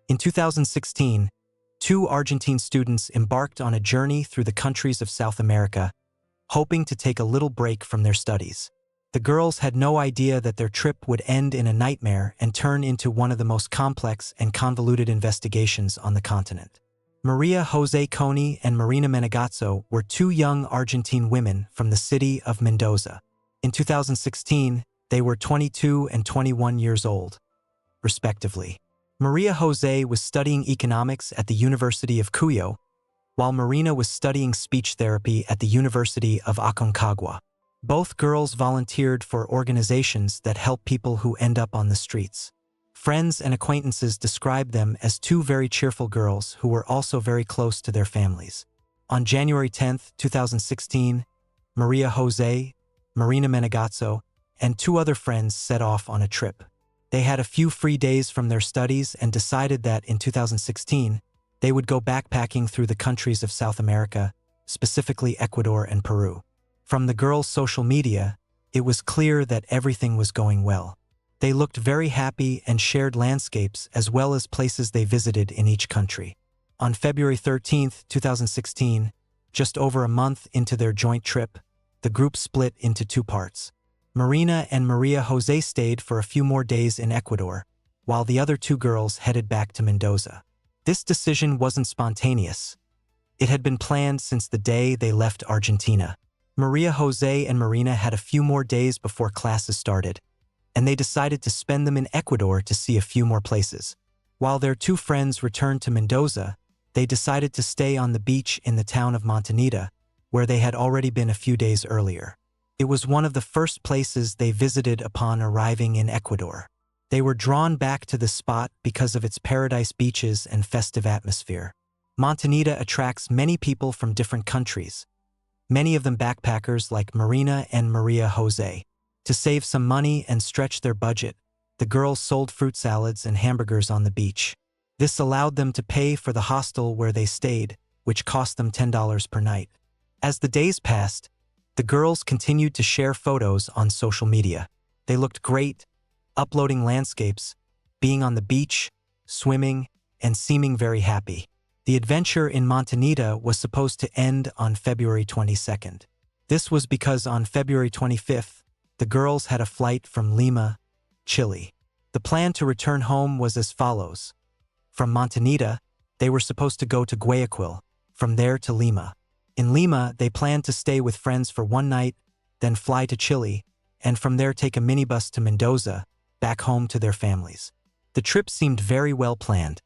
In 2016, two Argentine students embarked on a journey through the countries of South America, hoping to take a little break from their studies. The girls had no idea that their trip would end in a nightmare and turn into one of the most complex and convoluted investigations on the continent. Maria Jose Coney and Marina Menegazzo were two young Argentine women from the city of Mendoza. In 2016, they were 22 and 21 years old, respectively. Maria Jose was studying economics at the University of Cuyo, while Marina was studying speech therapy at the University of Aconcagua. Both girls volunteered for organizations that help people who end up on the streets. Friends and acquaintances described them as two very cheerful girls who were also very close to their families. On January 10, 2016, Maria Jose, Marina Menegazzo, and two other friends set off on a trip. They had a few free days from their studies and decided that in 2016, they would go backpacking through the countries of South America, specifically Ecuador and Peru. From the girls' social media, it was clear that everything was going well. They looked very happy and shared landscapes as well as places they visited in each country. On February 13, 2016, just over a month into their joint trip, the group split into two parts. Marina and Maria Jose stayed for a few more days in Ecuador, while the other two girls headed back to Mendoza. This decision wasn't spontaneous. It had been planned since the day they left Argentina. Maria Jose and Marina had a few more days before classes started, and they decided to spend them in Ecuador to see a few more places. While their two friends returned to Mendoza, they decided to stay on the beach in the town of Montanita, where they had already been a few days earlier. It was one of the first places they visited upon arriving in Ecuador. They were drawn back to the spot because of its paradise beaches and festive atmosphere. Montanita attracts many people from different countries, many of them backpackers like Marina and Maria Jose. To save some money and stretch their budget, the girls sold fruit salads and hamburgers on the beach. This allowed them to pay for the hostel where they stayed, which cost them $10 per night. As the days passed, the girls continued to share photos on social media. They looked great, uploading landscapes, being on the beach, swimming, and seeming very happy. The adventure in Montanita was supposed to end on February 22nd. This was because on February 25th, the girls had a flight from Lima, Chile. The plan to return home was as follows. From Montanita, they were supposed to go to Guayaquil, from there to Lima. In Lima, they planned to stay with friends for one night, then fly to Chile, and from there take a minibus to Mendoza, back home to their families. The trip seemed very well planned.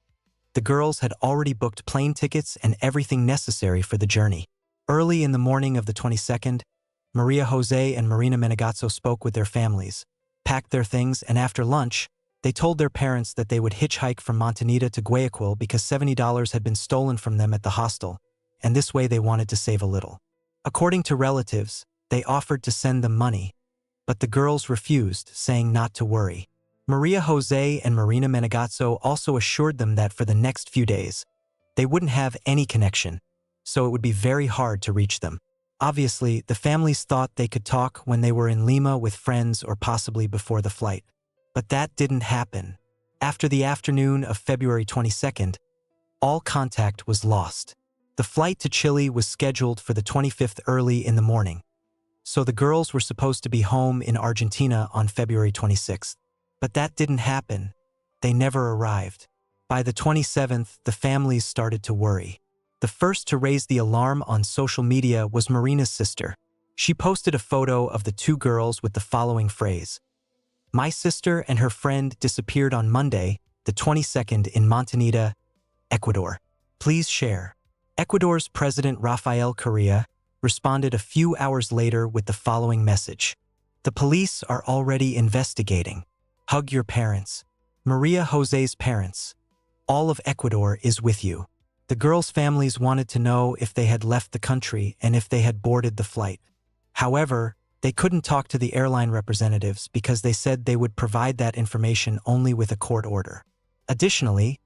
The girls had already booked plane tickets and everything necessary for the journey. Early in the morning of the 22nd, Maria Jose and Marina Menegazzo spoke with their families, packed their things, and after lunch, they told their parents that they would hitchhike from Montanita to Guayaquil because $70 had been stolen from them at the hostel, and this way they wanted to save a little. According to relatives, they offered to send them money, but the girls refused, saying not to worry. Maria Jose and Marina Menegazzo also assured them that for the next few days, they wouldn't have any connection, so it would be very hard to reach them. Obviously, the families thought they could talk when they were in Lima with friends or possibly before the flight. But that didn't happen. After the afternoon of February 22nd, all contact was lost. The flight to Chile was scheduled for the 25th early in the morning, so the girls were supposed to be home in Argentina on February 26th. But that didn't happen. They never arrived. By the 27th, the families started to worry. The first to raise the alarm on social media was Marina's sister. She posted a photo of the two girls with the following phrase: "My sister and her friend disappeared on Monday, the 22nd in Montanita, Ecuador. Please share." Ecuador's President Rafael Correa responded a few hours later with the following message: "The police are already investigating. Hug your parents. Maria Jose's parents. All of Ecuador is with you." The girls' families wanted to know if they had left the country and if they had boarded the flight. However, they couldn't talk to the airline representatives because they said they would provide that information only with a court order. Additionally,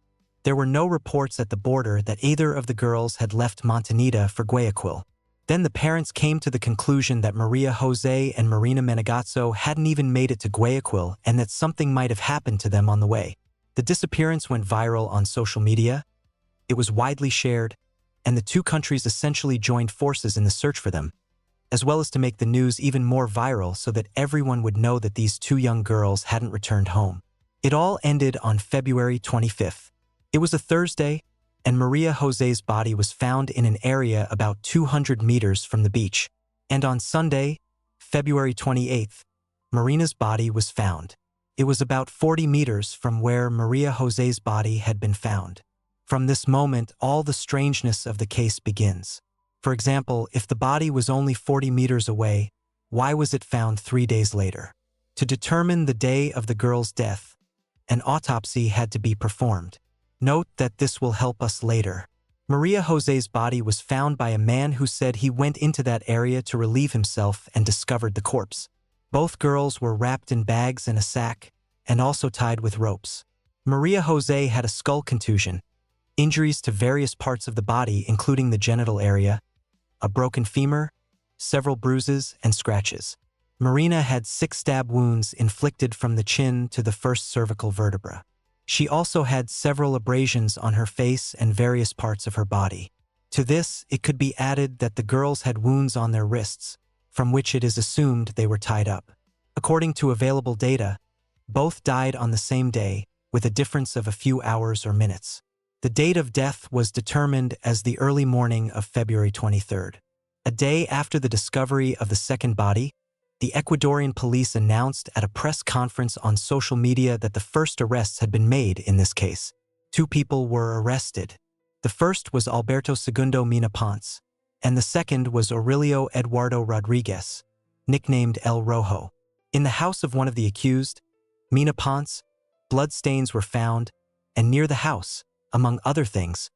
there were no reports at the border that either of the girls had left Montanita for Guayaquil. Then the parents came to the conclusion that Maria Jose and Marina Menegazzo hadn't even made it to Guayaquil and that something might have happened to them on the way. The disappearance went viral on social media, it was widely shared, and the two countries essentially joined forces in the search for them, as well as to make the news even more viral so that everyone would know that these two young girls hadn't returned home. It all ended on February 25th. It was a Thursday, and Maria Jose's body was found in an area about 200 meters from the beach. And on Sunday, February 28th, Marina's body was found. It was about 40 meters from where Maria Jose's body had been found. From this moment, all the strangeness of the case begins. For example, if the body was only 40 meters away, why was it found 3 days later? To determine the day of the girl's death, an autopsy had to be performed. Note that this will help us later. Maria Jose's body was found by a man who said he went into that area to relieve himself and discovered the corpse. Both girls were wrapped in bags and a sack, and also tied with ropes. Maria Jose had a skull contusion, injuries to various parts of the body including the genital area, a broken femur, several bruises and scratches. Marina had 6 stab wounds inflicted from the chin to the first cervical vertebra. She also had several abrasions on her face and various parts of her body. To this, it could be added that the girls had wounds on their wrists, from which it is assumed they were tied up. According to available data, both died on the same day, with a difference of a few hours or minutes. The date of death was determined as the early morning of February 23rd. A day after the discovery of the second body, the Ecuadorian police announced at a press conference on social media that the first arrests had been made in this case. 2 people were arrested. The first was Alberto Segundo Mina Ponce, and the second was Aurelio Eduardo Rodriguez, nicknamed El Rojo. In the house of one of the accused, Mina Ponce, bloodstains were found, and near the house, among other things,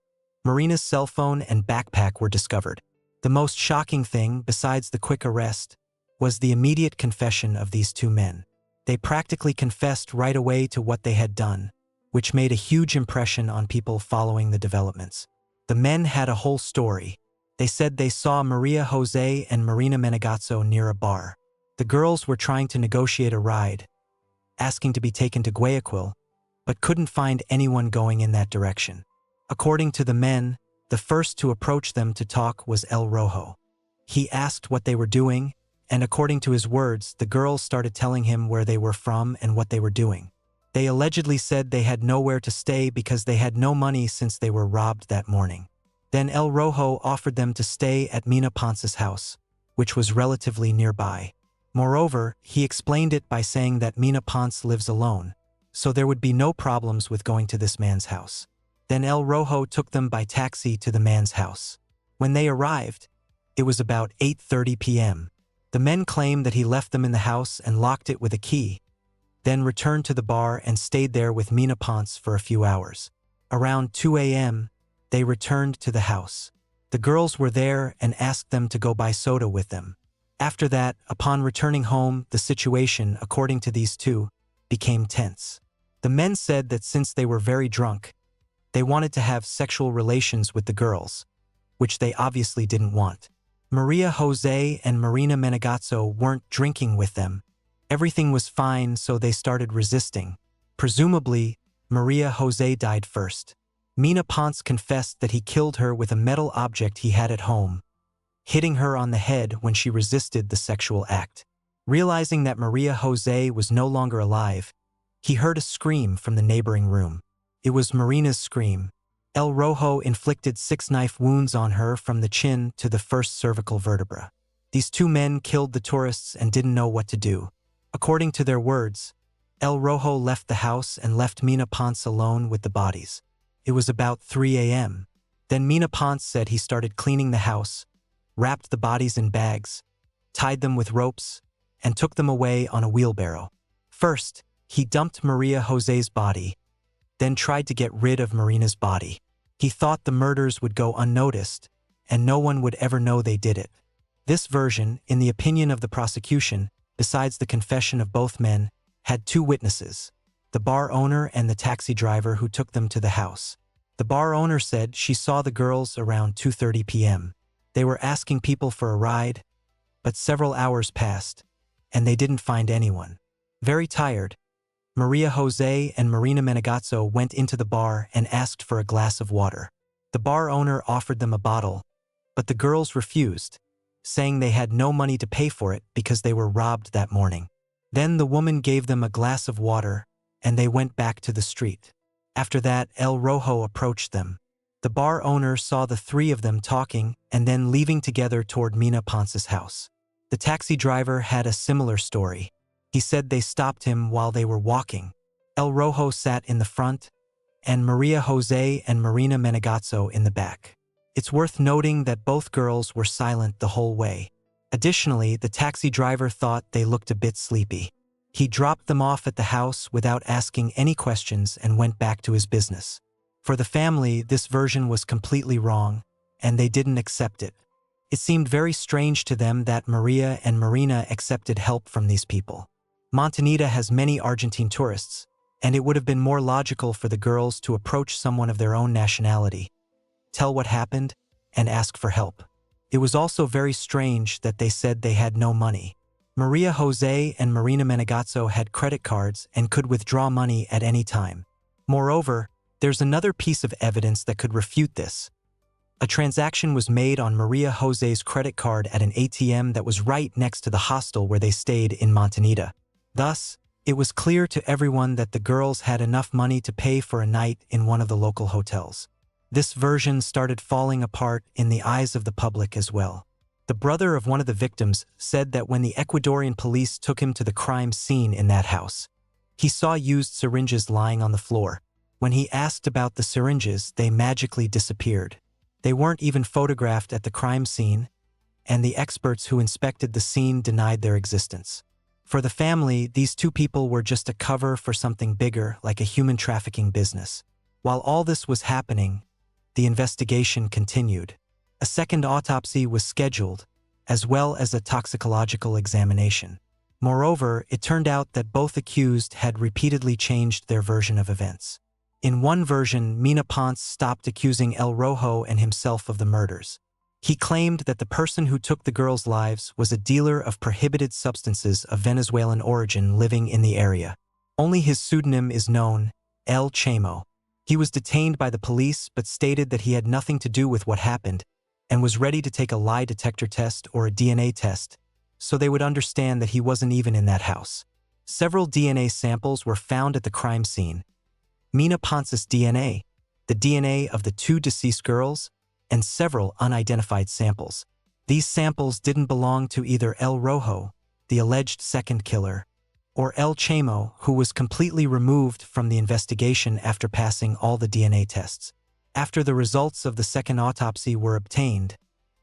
Marina's cell phone and backpack were discovered. The most shocking thing, besides the quick arrest, was the immediate confession of these 2 men. They practically confessed right away to what they had done, which made a huge impression on people following the developments. The men had a whole story. They said they saw Maria Jose and Marina Menegazzo near a bar. The girls were trying to negotiate a ride, asking to be taken to Guayaquil, but couldn't find anyone going in that direction. According to the men, the first to approach them to talk was El Rojo. He asked what they were doing, and according to his words, the girls started telling him where they were from and what they were doing. They allegedly said they had nowhere to stay because they had no money since they were robbed that morning. Then El Rojo offered them to stay at Mina Ponce's house, which was relatively nearby. Moreover, he explained it by saying that Mina Ponce lives alone, so there would be no problems with going to this man's house. Then El Rojo took them by taxi to the man's house. When they arrived, it was about 8:30 p.m. The men claimed that he left them in the house and locked it with a key, then returned to the bar and stayed there with Mina Ponce for a few hours. Around 2 a.m., they returned to the house. The girls were there and asked them to go buy soda with them. After that, upon returning home, the situation, according to these 2, became tense. The men said that since they were very drunk, they wanted to have sexual relations with the girls, which they obviously didn't want. Maria Jose and Marina Menegazzo weren't drinking with them. Everything was fine, so they started resisting. Presumably, Maria Jose died first. Mina Ponce confessed that he killed her with a metal object he had at home, hitting her on the head when she resisted the sexual act. Realizing that Maria Jose was no longer alive, he heard a scream from the neighboring room. It was Marina's scream. El Rojo inflicted 6 knife wounds on her from the chin to the first cervical vertebra. These 2 men killed the tourists and didn't know what to do. According to their words, El Rojo left the house and left Mina Ponce alone with the bodies. It was about 3 a.m. Then Mina Ponce said he started cleaning the house, wrapped the bodies in bags, tied them with ropes, and took them away on a wheelbarrow. First, he dumped Maria Jose's body, then tried to get rid of Marina's body. He thought the murders would go unnoticed, and no one would ever know they did it. This version, in the opinion of the prosecution, besides the confession of both men, had 2 witnesses, the bar owner and the taxi driver who took them to the house. The bar owner said she saw the girls around 2:30 p.m. They were asking people for a ride, but several hours passed, and they didn't find anyone. Very tired, Maria Jose and Marina Menegazzo went into the bar and asked for a glass of water. The bar owner offered them a bottle, but the girls refused, saying they had no money to pay for it because they were robbed that morning. Then the woman gave them a glass of water, and they went back to the street. After that, El Rojo approached them. The bar owner saw the three of them talking and then leaving together toward Mina Ponce's house. The taxi driver had a similar story. He said they stopped him while they were walking. El Rojo sat in the front, and Maria Jose and Marina Menegazzo in the back. It's worth noting that both girls were silent the whole way. Additionally, the taxi driver thought they looked a bit sleepy. He dropped them off at the house without asking any questions and went back to his business. For the family, this version was completely wrong, and they didn't accept it. It seemed very strange to them that Maria and Marina accepted help from these people. Montenegro has many Argentine tourists, and it would have been more logical for the girls to approach someone of their own nationality, tell what happened, and ask for help. It was also very strange that they said they had no money. Maria Jose and Marina Menegazzo had credit cards and could withdraw money at any time. Moreover, there's another piece of evidence that could refute this. A transaction was made on Maria Jose's credit card at an ATM that was right next to the hostel where they stayed in Montenegro. Thus, it was clear to everyone that the girls had enough money to pay for a night in one of the local hotels. This version started falling apart in the eyes of the public as well. The brother of one of the victims said that when the Ecuadorian police took him to the crime scene in that house, he saw used syringes lying on the floor. When he asked about the syringes, they magically disappeared. They weren't even photographed at the crime scene, and the experts who inspected the scene denied their existence. For the family, these two people were just a cover for something bigger, like a human trafficking business. While all this was happening, the investigation continued. A second autopsy was scheduled, as well as a toxicological examination. Moreover, it turned out that both accused had repeatedly changed their version of events. In one version, Mina Ponce stopped accusing El Rojo and himself of the murders. He claimed that the person who took the girls' lives was a dealer of prohibited substances of Venezuelan origin living in the area. Only his pseudonym is known, El Chamo. He was detained by the police but stated that he had nothing to do with what happened and was ready to take a lie detector test or a DNA test, so they would understand that he wasn't even in that house. Several DNA samples were found at the crime scene. Mina Ponce's DNA, the DNA of the two deceased girls, and several unidentified samples. These samples didn't belong to either El Rojo, the alleged second killer, or El Chamo, who was completely removed from the investigation after passing all the DNA tests. After the results of the second autopsy were obtained,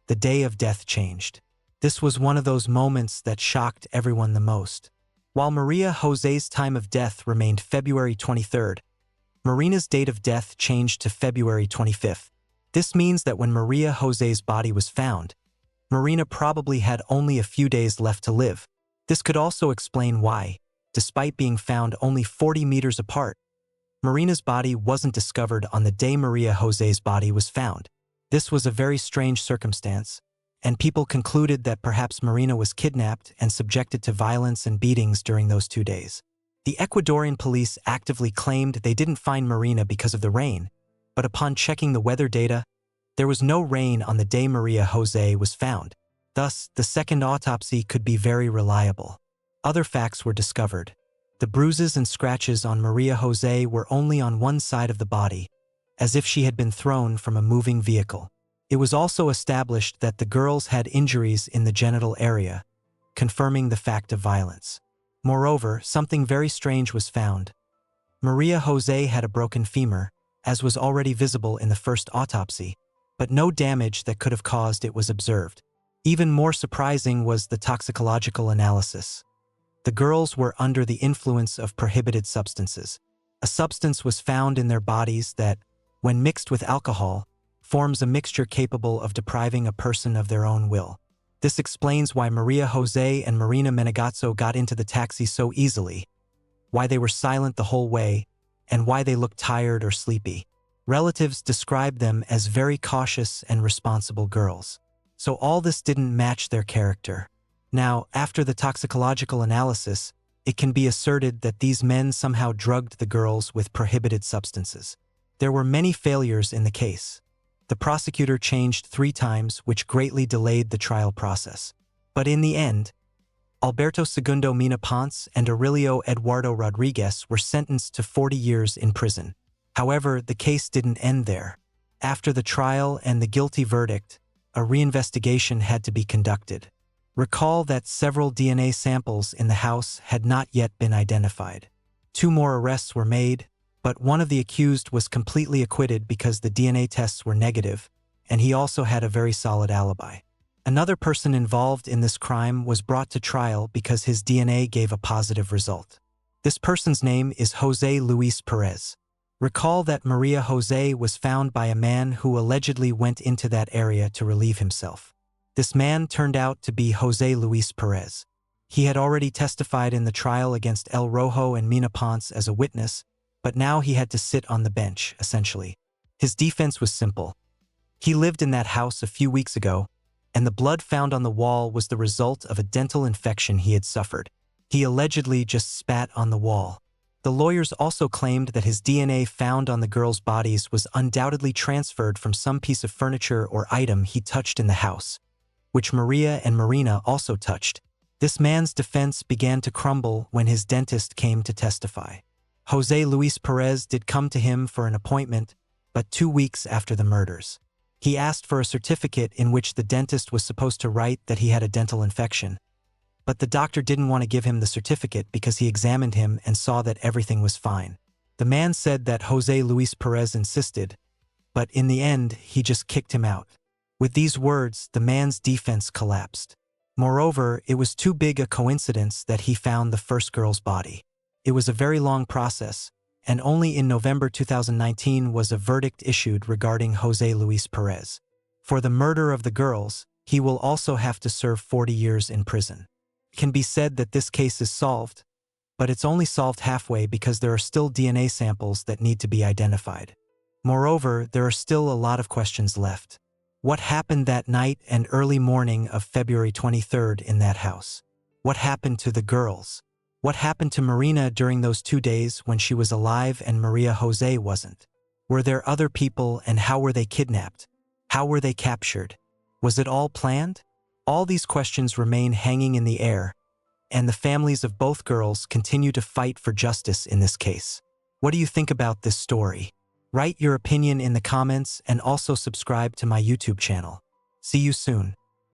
the day of death changed. This was one of those moments that shocked everyone the most. While Maria Jose's time of death remained February 23rd, Marina's date of death changed to February 25th. This means that when Maria Jose's body was found, Marina probably had only a few days left to live. This could also explain why, despite being found only 40 meters apart, Marina's body wasn't discovered on the day Maria Jose's body was found. This was a very strange circumstance, and people concluded that perhaps Marina was kidnapped and subjected to violence and beatings during those 2 days. The Ecuadorian police actively claimed they didn't find Marina because of the rain, but upon checking the weather data, there was no rain on the day Maria Jose was found. Thus, the second autopsy could be very reliable. Other facts were discovered. The bruises and scratches on Maria Jose were only on one side of the body, as if she had been thrown from a moving vehicle. It was also established that the girls had injuries in the genital area, confirming the fact of violence. Moreover, something very strange was found. Maria Jose had a broken femur, as was already visible in the first autopsy, but no damage that could have caused it was observed. Even more surprising was the toxicological analysis. The girls were under the influence of prohibited substances. A substance was found in their bodies that, when mixed with alcohol, forms a mixture capable of depriving a person of their own will. This explains why Maria Jose and Marina Menegazzo got into the taxi so easily, why they were silent the whole way, and why they looked tired or sleepy. Relatives described them as very cautious and responsible girls. So all this didn't match their character. Now, after the toxicological analysis, it can be asserted that these men somehow drugged the girls with prohibited substances. There were many failures in the case. The prosecutor changed 3 times, which greatly delayed the trial process. But in the end, Alberto Segundo Mina Ponce and Aurelio Eduardo Rodriguez were sentenced to 40 years in prison. However, the case didn't end there. After the trial and the guilty verdict, a reinvestigation had to be conducted. Recall that several DNA samples in the house had not yet been identified. 2 more arrests were made, but one of the accused was completely acquitted because the DNA tests were negative, and he also had a very solid alibi. Another person involved in this crime was brought to trial because his DNA gave a positive result. This person's name is Jose Luis Perez. Recall that Maria Jose was found by a man who allegedly went into that area to relieve himself. This man turned out to be Jose Luis Perez. He had already testified in the trial against El Rojo and Mina Ponce as a witness, but now he had to sit on the bench, essentially. His defense was simple. He lived in that house a few weeks ago, and the blood found on the wall was the result of a dental infection he had suffered. He allegedly just spat on the wall. The lawyers also claimed that his DNA found on the girls' bodies was undoubtedly transferred from some piece of furniture or item he touched in the house, which Maria and Marina also touched. This man's defense began to crumble when his dentist came to testify. Jose Luis Perez did come to him for an appointment, but 2 weeks after the murders. He asked for a certificate in which the dentist was supposed to write that he had a dental infection. But the doctor didn't want to give him the certificate because he examined him and saw that everything was fine. The man said that Jose Luis Perez insisted, but in the end, he just kicked him out. With these words, the man's defense collapsed. Moreover, it was too big a coincidence that he found the first girl's body. It was a very long process, and only in November 2019 was a verdict issued regarding Jose Luis Perez. For the murder of the girls, he will also have to serve 40 years in prison. It can be said that this case is solved, but it's only solved halfway because there are still DNA samples that need to be identified. Moreover, there are still a lot of questions left. What happened that night and early morning of February 23rd in that house? What happened to the girls? What happened to Marina during those 2 days when she was alive and Maria Jose wasn't? Were there other people, and how were they kidnapped? How were they captured? Was it all planned? All these questions remain hanging in the air, and the families of both girls continue to fight for justice in this case. What do you think about this story? Write your opinion in the comments and also subscribe to my YouTube channel. See you soon.